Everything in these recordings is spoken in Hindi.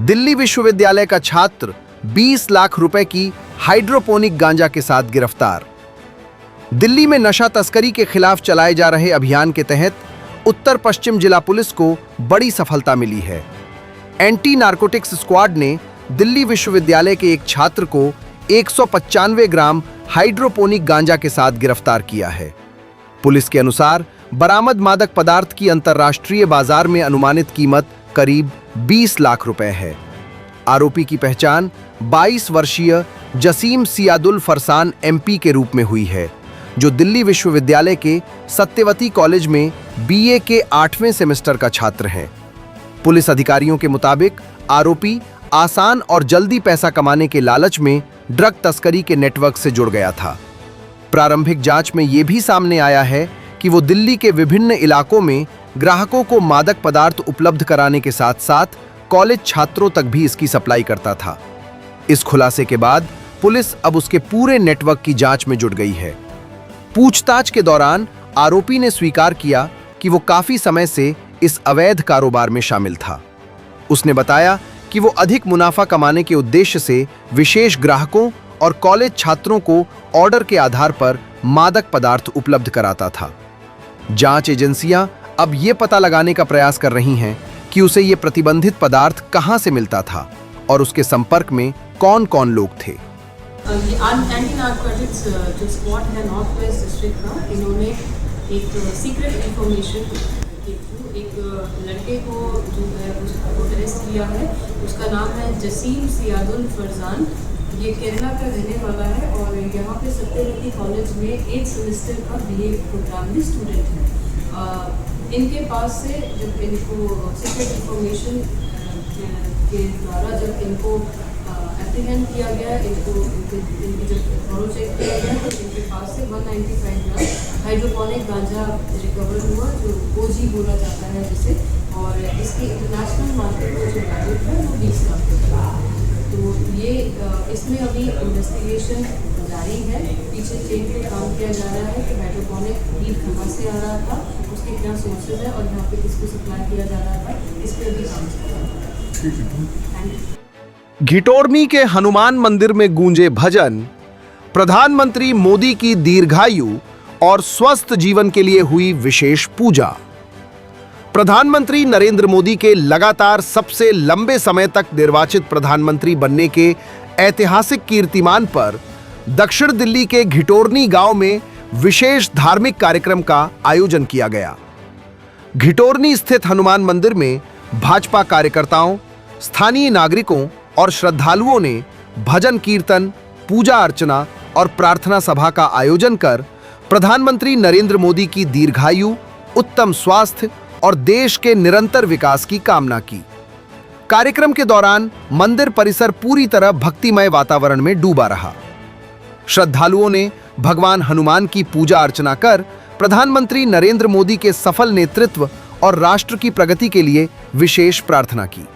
दिल्ली विश्वविद्यालय का छात्र 20 लाख रुपए की हाइड्रोपोनिक गांजा के साथ गिरफ्तार। दिल्ली में नशा तस्करी के खिलाफ चलाए जा रहे अभियान के तहत उत्तर पश्चिम जिला पुलिस को बड़ी सफलता मिली है। एंटी नारकोटिक्स स्क्वाड ने दिल्ली विश्वविद्यालय के एक छात्र को 195 ग्राम हाइड्रोपोनिक गांजा के साथ गिरफ्तार किया है। पुलिस के अनुसार बरामद मादक पदार्थ की अंतर्राष्ट्रीय बाजार में अनुमानित कीमत करीब 20 लाख रुपए है। आरोपी की पहचान 22 वर्षीय जसीम सियादुल फरसान एमपी के रूप में हुई है, जो दिल्ली विश्वविद्यालय के सत्यवती कॉलेज में बीए के 8वें सेमेस्टर का छात्र है। पुलिस अधिकारियों के मुताबिक आरोपी आसान और जल्दी पैसा कमाने के लालच में ड्रग तस्करी के नेटवर्क से जुड़ गया था। प्रारंभिक जांच में यह भी सामने आया है कि वो दिल्ली के विभिन्न इलाकों में ग्राहकों को मादक पदार्थ उपलब्ध कराने के साथ साथ कॉलेज छात्रों तक भी इसकी सप्लाई करता था। इस खुलासे के बाद पुलिस अब उसके पूरे नेटवर्क की जांच में जुट गई है। पूछताछ के दौरान आरोपी ने स्वीकार किया कि वो काफी समय से इस अवैध कारोबार में शामिल था। उसने बताया कि वो अधिक मुनाफा कमाने के उद्देश्य से विशेष ग्राहकों और कॉलेज छात्रों को ऑर्डर के आधार पर मादक पदार्थ उपलब्ध कराता था। जांच एजेंसियां अब ये पता लगाने का प्रयास कर रही हैं कि उसे ये प्रतिबंधित पदार्थ कहां से मिलता था और उसके संपर्क में कौन-कौन लोग थे। एंटी नारकोटिक्स जो स्क्वाड है नॉर्थ वेस्ट डिस्ट्रिक्ट का, इन्होंने एक सीक्रेट इंफॉर्मेशन के थ्रू एक लड़के को जो है उसको अरेस्ट किया है। उसका नाम है जसीम सियादुल फरसान। ये केरला का रहने वाला है और यहाँ पे सत्यवती कॉलेज में 8 सेमेस्टर का बीए प्रोग्राम में स्टूडेंट है। इनके पास से जब इनको सीक्रेट इंफॉर्मेशन के द्वारा जब इनको एप्रीहेंड किया गया, इनकी जब थॉरो चेक किया गया तो इनके पास से 195 ग्राम हाइड्रोपोनिक गांजा रिकवर हुआ, जो ओजी बोला जाता है जिसे, और इसकी इंटरनेशनल मार्केट में जो वैल्यू है वो 20 लाख रुपये है। तो ये इसमें अभी इन्वेस्टिगेशन जारी है। पीछे चेन पे काम किया जा रहा है कि हाइड्रोपोनिक वीड कहाँ से आ रहा था, उसके क्या सोर्सेज है और यहाँ पे किसको सप्लाई किया जा रहा था, इस पर भी काम चल रहा है। घिटोरनी के हनुमान मंदिर में गूंजे भजन। प्रधानमंत्री मोदी की दीर्घायु और स्वस्थ जीवन के लिए हुई विशेष पूजा। प्रधानमंत्री नरेंद्र मोदी के लगातार सबसे लंबे समय तक निर्वाचित प्रधानमंत्री बनने के ऐतिहासिक कीर्तिमान पर दक्षिण दिल्ली के घिटोरनी गांव में विशेष धार्मिक कार्यक्रम का आयोजन किया गया। घिटोरनी स्थित हनुमान मंदिर में भाजपा कार्यकर्ताओं, स्थानीय नागरिकों और श्रद्धालुओं ने भजन कीर्तन, पूजा अर्चना और प्रार्थना सभा का आयोजन कर प्रधानमंत्री नरेंद्र मोदी की दीर्घायु, उत्तम स्वास्थ्य और देश के निरंतर विकास की कामना की। कार्यक्रम के दौरान मंदिर परिसर पूरी तरह भक्तिमय वातावरण में डूबा रहा। श्रद्धालुओं ने भगवान हनुमान की पूजा अर्चना कर प्रधानमंत्री नरेंद्र मोदी के सफल नेतृत्व और राष्ट्र की प्रगति के लिए विशेष प्रार्थना की।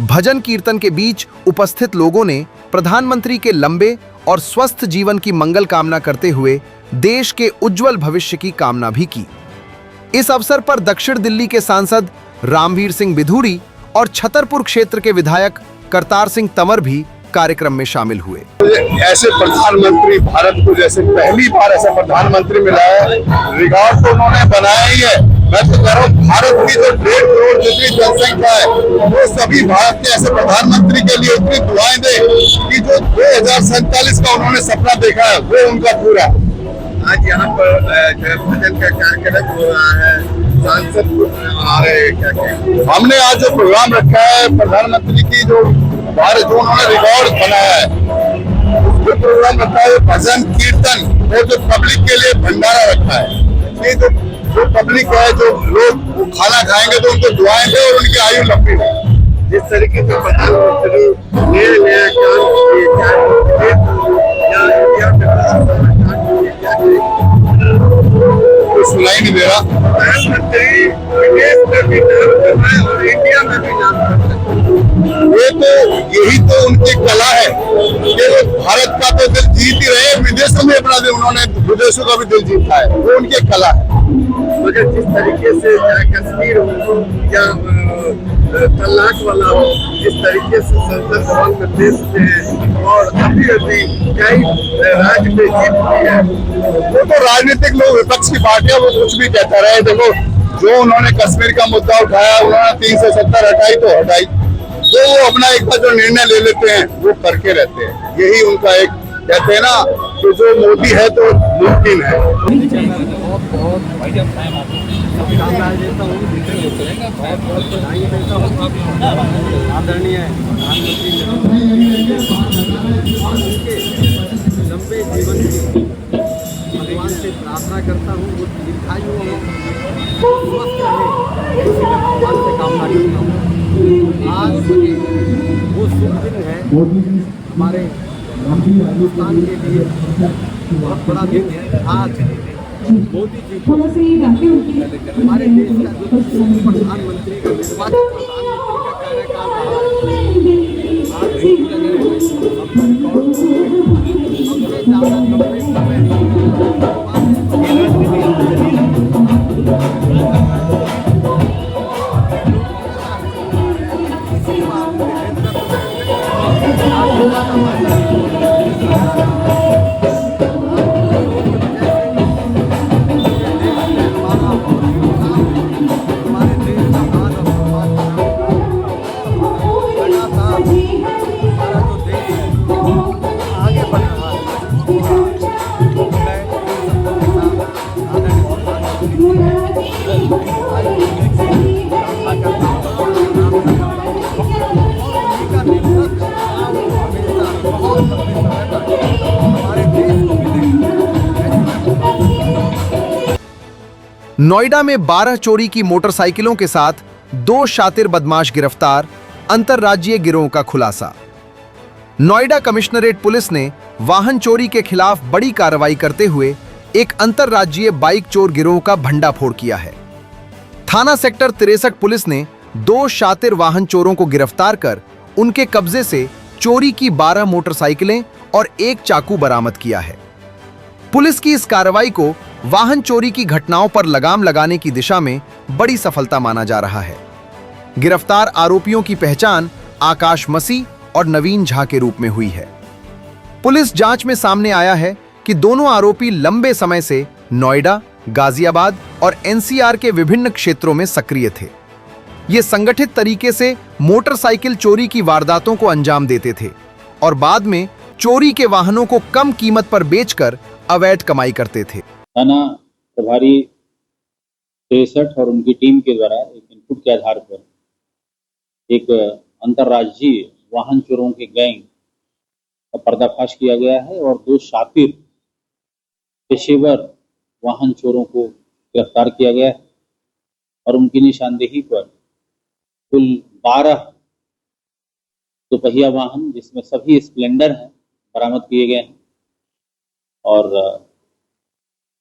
भजन कीर्तन के बीच उपस्थित लोगों ने प्रधानमंत्री के लंबे और स्वस्थ जीवन की मंगल कामना करते हुए देश के उज्जवल भविष्य की कामना भी की। इस अवसर पर दक्षिण दिल्ली के सांसद रामवीर सिंह बिधूड़ी और छतरपुर क्षेत्र के विधायक करतार सिंह तंवर भी कार्यक्रम में शामिल हुए। ऐसे प्रधानमंत्री भारत को जैसे पहली बार ऐसा प्रधानमंत्री मिला है, रिकॉर्ड तो उन्होंने बनाया ही है। मैं तो कह रहा हूँ भारत की जो 1.5 करोड़ जितनी जनसंख्या है वो सभी भारत के ऐसे प्रधानमंत्री के लिए इतनी दुआएं दे कि जो 2047 का उन्होंने सपना देखा है वो उनका पूरा। आज यहाँ पर भजन का कार्यक्रम हो रहा है, सांसद आ रहे हैं। हमने आज जो प्रोग्राम रखा है प्रधानमंत्री की जो उन्होंने रिकॉर्ड बनाया है, उसको प्रोग्राम रखा है भजन कीर्तन और जो पब्लिक के लिए भंडारा रखा है। ये जो पब्लिक है, जो लोग खाना खाएंगे तो उनको दुआएं दे और उनकी आयु लंबी हो। जिस तरीके से प्रधानमंत्री नया नया सुनाई नहीं दे रहा। प्रधानमंत्री विदेश में भी नाम कर रहा है और इंडिया में भी नाम कर रहा है। ये तो यही तो उनकी कला है कि वो भारत का तो दिल जीत ही रहे, विदेशों में अपना दिल, उन्होंने विदेशों का भी दिल जीता है, वो उनकी कला है। मगर जिस तरीके से चाहे कश्मीर हो या तलाक वाला हो, इस तरीके से संसद भवन में पेश किए हैं और अभी अभी कई राज्य में जीत हुई है। वो तो राजनीतिक लोग, विपक्ष की पार्टियां, वो कुछ भी कहता रहे। देखो, जो उन्होंने कश्मीर का मुद्दा उठाया, उन्होंने 370 हटाई तो हटाई, तो वो अपना एक बार जो निर्णय ले लेते हैं वो करके रहते हैं। यही उनका एक, कहते हैं ना कि जो मोदी है तो मुमकिन है। आदरणीय लंबे जीवन की भगवान से प्रार्थना करता हूँ, वो दीर्घायु हो, स्वस्थ रहे, इसी में भगवान से कामना करता हूँ। आज वो शुभ दिन है, हमारे हिंदुस्तान के लिए बहुत बड़ा दिन है। आज मोदी जी को हमारे देश का जो प्रधानमंत्री का निर्वाचित प्रधानमंत्री का कार्यकाल रहा है, आज सबसे ज़्यादा लंबे समय नोएडा में 12 चोरी की मोटरसाइकिलों के साथ 2 शातिर बदमाश गिरफ्तार, अंतरराज्यीय गिरोह का खुलासा। नोएडा कमिश्नरेट पुलिस ने वाहन चोरी के खिलाफ बड़ी कार्रवाई करते हुए एक अंतरराज्यीय बाइक चोर गिरोह का भंडाफोड़ किया है। थाना सेक्टर 63 पुलिस ने 2 शातिर वाहन चोरों को गिरफ्तार कर उनके कब्जे से चोरी की 12 मोटरसाइकिलें और 1 चाकू बरामद किया है। पुलिस की इस कार्रवाई को वाहन चोरी की घटनाओं पर लगाम लगाने की दिशा में बड़ी सफलता माना जा रहा है। गिरफ्तार आरोपियों की पहचान आकाश मसीह और नवीन झा के रूप में हुई है। पुलिस जांच में सामने आया है कि दोनों आरोपी लंबे समय से नोएडा, गाजियाबाद और एनसीआर के विभिन्न क्षेत्रों में सक्रिय थे। ये संगठित तरीके से मोटरसाइकिल चोरी की वारदातों को अंजाम देते थे और बाद में चोरी के वाहनों को कम कीमत पर बेचकर अवैध कमाई करते थे। थाना प्रभारी 63 और उनकी टीम के द्वारा एक इनपुट के आधार पर एक अंतर्राज्यीय वाहन चोरों के गैंग का पर्दाफाश किया गया है और 2 शातिर पेशेवर वाहन चोरों को गिरफ्तार किया गया है और उनकी निशानदेही पर कुल 12 दोपहिया वाहन, जिसमें सभी स्प्लेंडर हैं, बरामद किए गए हैं और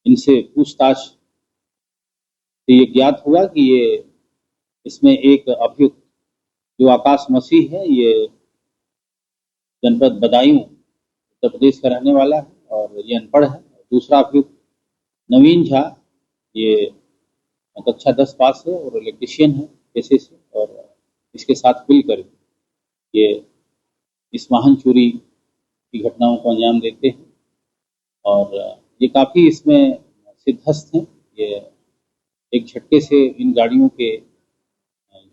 इनसे पूछताछ से ये ज्ञात हुआ कि ये इसमें एक अभियुक्त जो आकाश मसीह है, ये जनपद बदायूं उत्तर प्रदेश का रहने वाला है और ये अनपढ़ है। दूसरा अभियुक्त नवीन झा, ये कक्षा 10 पास है और इलेक्ट्रीशियन है पेशे से और इसके साथ मिलकर ये इस वाहन चोरी की घटनाओं को अंजाम देते हैं और ये काफ़ी इसमें सिद्धस्त हैं। ये एक झटके से इन गाड़ियों के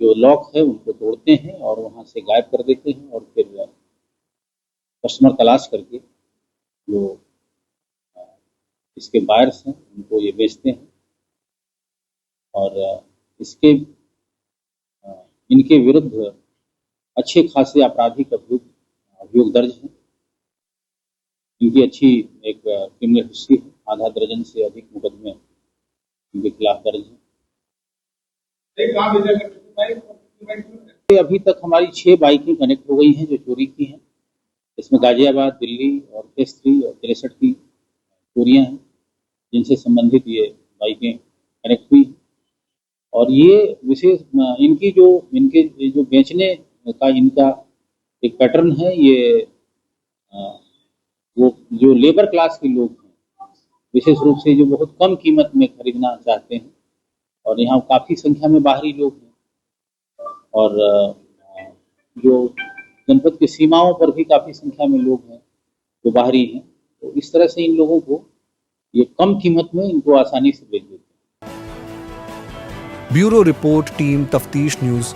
जो लॉक है उनको तोड़ते हैं और वहाँ से गायब कर देते हैं और फिर कस्टमर तलाश करके जो इसके बायर्स हैं उनको ये बेचते हैं और इसके इनके विरुद्ध अच्छे खासे आपराधिक अभियोग दर्ज हैं। इनकी अच्छी एक क्रिमिनल हिस्ट्री है, आधा दर्जन से अधिक मुकदमे इनके खिलाफ दर्ज हैं। अभी तक हमारी 6 बाइकें कनेक्ट हो गई हैं जो चोरी की हैं। इसमें गाजियाबाद, दिल्ली और केस 3 और 63 की चोरियां हैं जिनसे संबंधित ये बाइकें कनेक्ट हुई और ये विशेष इनके जो बेचने का इनका एक पैटर्न है। ये वो जो लेबर क्लास के लोग हैं विशेष रूप से जो बहुत कम कीमत में खरीदना चाहते हैं और यहाँ काफ़ी संख्या में बाहरी लोग हैं और जो जनपद की सीमाओं पर भी काफ़ी संख्या में लोग हैं जो बाहरी हैं, तो इस तरह से इन लोगों को ये कम कीमत में इनको आसानी से बेच देते हैं। ब्यूरो रिपोर्ट, टीम तफ्तीश न्यूज़,